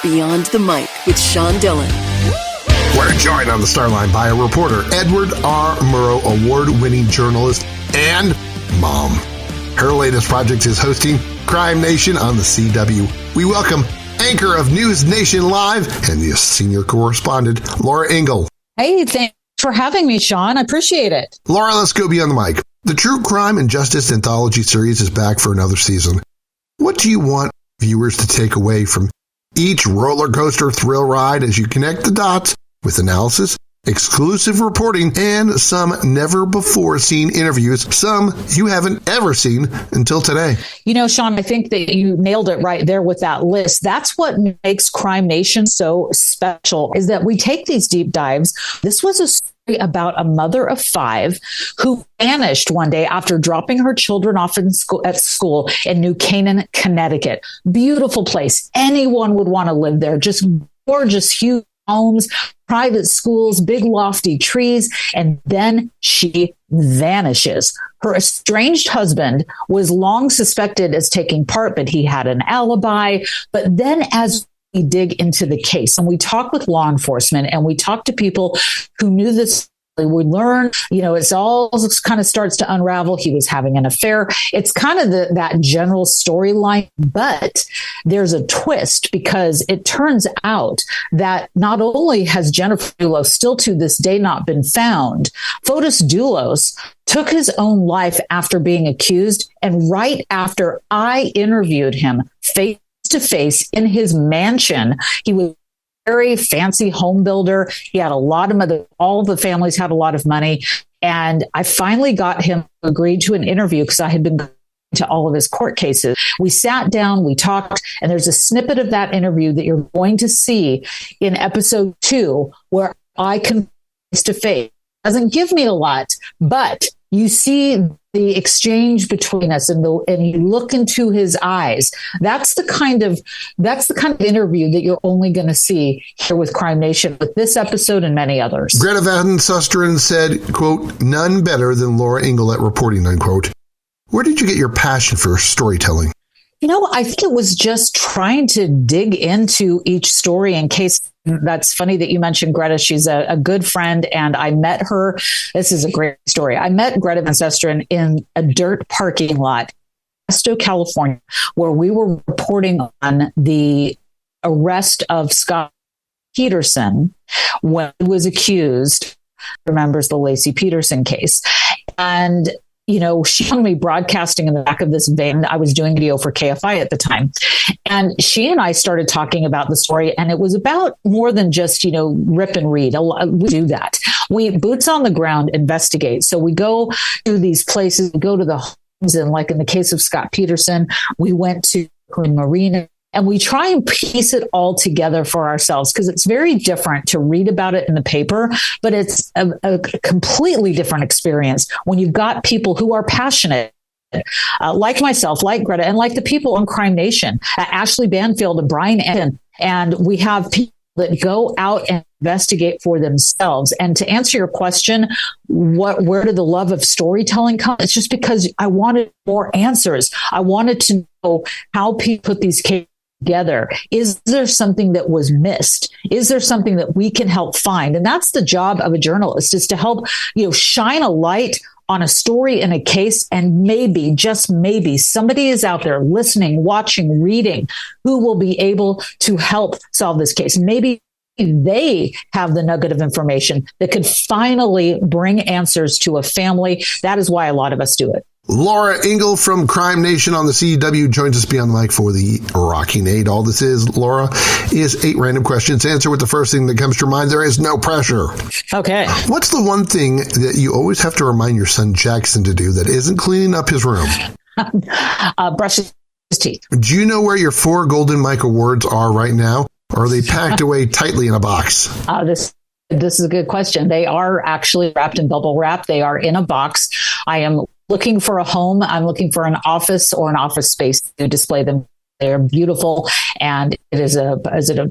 Beyond the Mic with Sean Dillon. We're joined on the Starline by a reporter, Edward R Murrow, award-winning journalist and mom. Her latest project is hosting Crime Nation on the CW. We welcome anchor of NewsNation Live and the senior correspondent, Laura Ingle. Hey, thanks for having me, Sean. I appreciate it. Laura, let's go beyond the mic. The True Crime and Justice anthology series is back for another season. What do you want viewers to take away from each roller coaster thrill ride as you connect the dots with analysis, exclusive reporting, and some never-before-seen interviews, some you haven't ever seen until today? You know, Sean, I think that you nailed it right there with that list. That's what makes Crime Nation so special, is that we take these deep dives. This was a story about a mother of 5 who vanished one day after dropping her children off at school in New Canaan, Connecticut. Beautiful place. Anyone would want to live there. Just gorgeous, huge homes, private schools, big lofty trees, and then she vanishes. Her estranged husband was long suspected as taking part, but he had an alibi. But then as we dig into the case and we talk with law enforcement and we talk to people who knew this, we learn, it's all kind of starts to unravel. He was having an affair. It's kind of that general storyline, but there's a twist because it turns out that not only has Jennifer Doulos still to this day not been found, Fotis Doulos took his own life after being accused. And right after I interviewed him face to face in his mansion, he was very fancy home builder. He had a lot of money. All the families had a lot of money. And I finally got him to agree to an interview because I had been going to all of his court cases. We sat down, we talked, and there's a snippet of that interview that you're going to see in episode 2 where I can face to face. Doesn't give me a lot, but you see the exchange between us and you look into his eyes. That's the kind of interview that you're only going to see here with Crime Nation, with this episode and many others. Greta Van Susteren said, quote, "None better than Laura Ingle at reporting," unquote. Where did you get your passion for storytelling? I think it was just trying to dig into each story in case. That's funny that you mentioned Greta. She's a good friend, and I met her. This is a great story. I met Greta Van Susteren in a dirt parking lot in Pasto, California, where we were reporting on the arrest of Scott Peterson when he was accused. Remembers the Lacey Peterson case. And she found me broadcasting in the back of this van. I was doing video for KFI at the time. And she and I started talking about the story. And it was about more than just, rip and read. We do that. We boots on the ground investigate. So we go to these places, we go to the homes. And like in the case of Scott Peterson, we went to Marina. And we try and piece it all together for ourselves because it's very different to read about it in the paper, but it's a completely different experience when you've got people who are passionate, like myself, like Greta, and like the people on Crime Nation, Ashley Banfield and Brian Eden. And we have people that go out and investigate for themselves. And to answer your question, where did the love of storytelling come? It's just because I wanted more answers. I wanted to know how people put these cases together. Is there something that was missed? Is there something that we can help find? And that's the job of a journalist, is to help, shine a light on a story in a case. And maybe, just maybe, somebody is out there listening, watching, reading, who will be able to help solve this case. Maybe they have the nugget of information that could finally bring answers to a family. That is why a lot of us do it. Laura Ingle from Crime Nation on the CW joins us beyond the mic for the Rockin' 8. All this is, Laura, is 8 random questions. Answer with the first thing that comes to your mind. There is no pressure. Okay. What's the one thing that you always have to remind your son Jackson to do that isn't cleaning up his room? Brush his teeth. Do you know where your 4 Golden Mike Awards are right now? Or are they packed away tightly in a box? This is a good question. They are actually wrapped in bubble wrap. They are in a box. I am looking for a home. I'm looking for an office or an office space to display them. They're beautiful, and it is a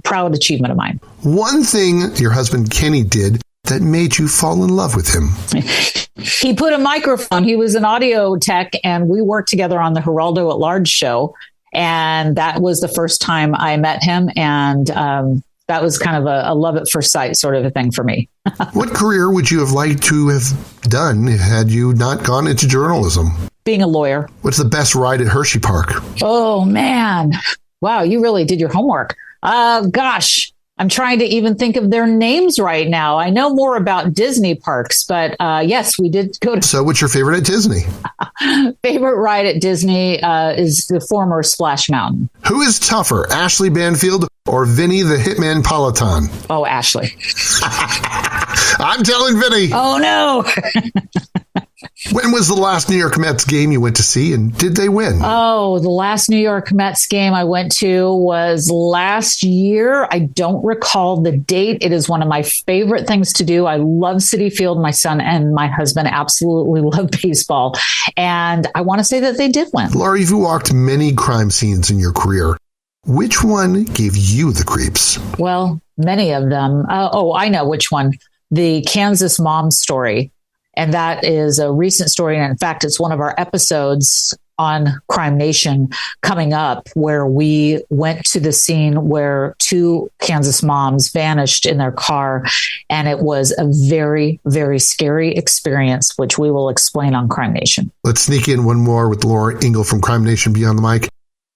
proud achievement of mine. One thing your husband Kenny did that made you fall in love with him? He put a microphone. He was an audio tech, and we worked together on the Geraldo at Large show. And that was the first time I met him. And that was kind of a love at first sight sort of a thing for me. What career would you have liked to have done had you not gone into journalism? Being a lawyer. What's the best ride at Hershey Park? Oh, man. Wow, you really did your homework. Gosh, I'm trying to even think of their names right now. I know more about Disney parks, but yes, we did go to. So what's your favorite at Disney? Favorite ride at Disney is the former Splash Mountain. Who is tougher, Ashley Banfield or Vinny the Hitman Peloton? Oh, Ashley. I'm telling Vinny. Oh, no. When was the last New York Mets game you went to see, and did they win? Oh, the last New York Mets game I went to was last year. I don't recall the date. It is one of my favorite things to do. I love Citi Field. My son and my husband absolutely love baseball. And I want to say that they did win. Laura, you've walked many crime scenes in your career. Which one gave you the creeps? Well, many of them. I know which one. The Kansas mom story. And that is a recent story. And in fact, it's one of our episodes on Crime Nation coming up, where we went to the scene where two Kansas moms vanished in their car. And it was a very, very scary experience, which we will explain on Crime Nation. Let's sneak in one more with Laura Ingle from Crime Nation Beyond the Mic.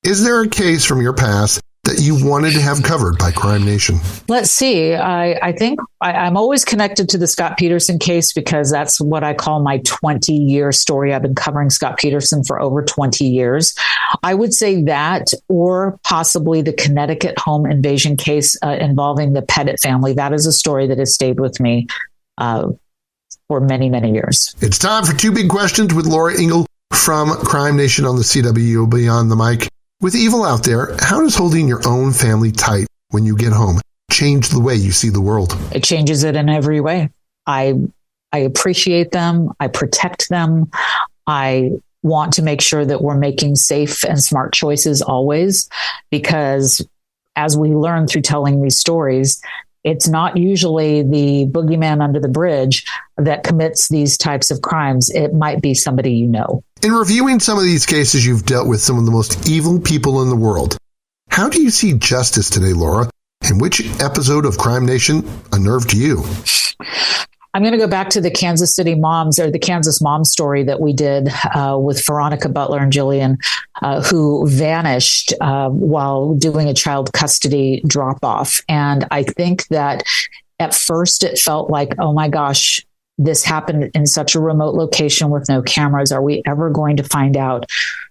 Is there a case from your past that you wanted to have covered by Crime Nation? Let's see. I think I'm always connected to the Scott Peterson case because that's what I call my 20-year story. I've been covering Scott Peterson for over 20 years. I would say that, or possibly the Connecticut home invasion case involving the Pettit family. That is a story that has stayed with me for many, many years. It's time for Two Big Questions with Laura Ingle from Crime Nation on the CW Beyond the Mic. With evil out there, how does holding your own family tight when you get home change the way you see the world? It changes it in every way. I appreciate them. I protect them. I want to make sure that we're making safe and smart choices always, because as we learn through telling these stories, it's not usually the boogeyman under the bridge that commits these types of crimes. It might be somebody you know. In reviewing some of these cases, you've dealt with some of the most evil people in the world. How do you see justice today, Laura? And which episode of Crime Nation unnerved you? I'm going to go back to the Kansas City moms, or the Kansas mom story that we did with Veronica Butler and Jillian, who vanished while doing a child custody drop off. And I think that at first it felt like, oh my gosh, this happened in such a remote location with no cameras. Are we ever going to find out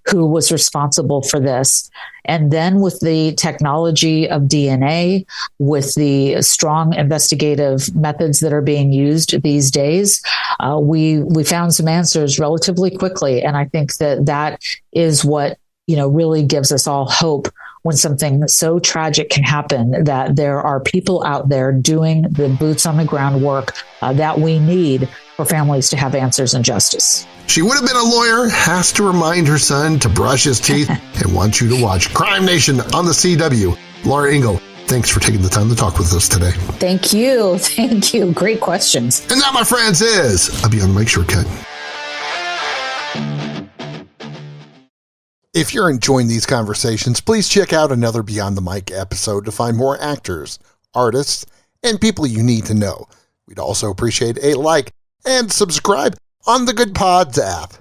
who was responsible for this? And then with the technology of DNA, with the strong investigative methods that are being used these days, we found some answers relatively quickly. And I think that is what, really gives us all hope when something so tragic can happen, that there are people out there doing the boots on the ground work that we need for families to have answers and justice. She would have been a lawyer, has to remind her son to brush his teeth, and wants you to watch Crime Nation on the CW. Laura Ingle, thanks for taking the time to talk with us today. Thank you. Thank you. Great questions. And that, my friends, is a Beyond the Mic shortcut. If you're enjoying these conversations, please check out another Beyond the Mic episode to find more actors, artists, and people you need to know. We'd also appreciate a like and subscribe on the Good Pods app.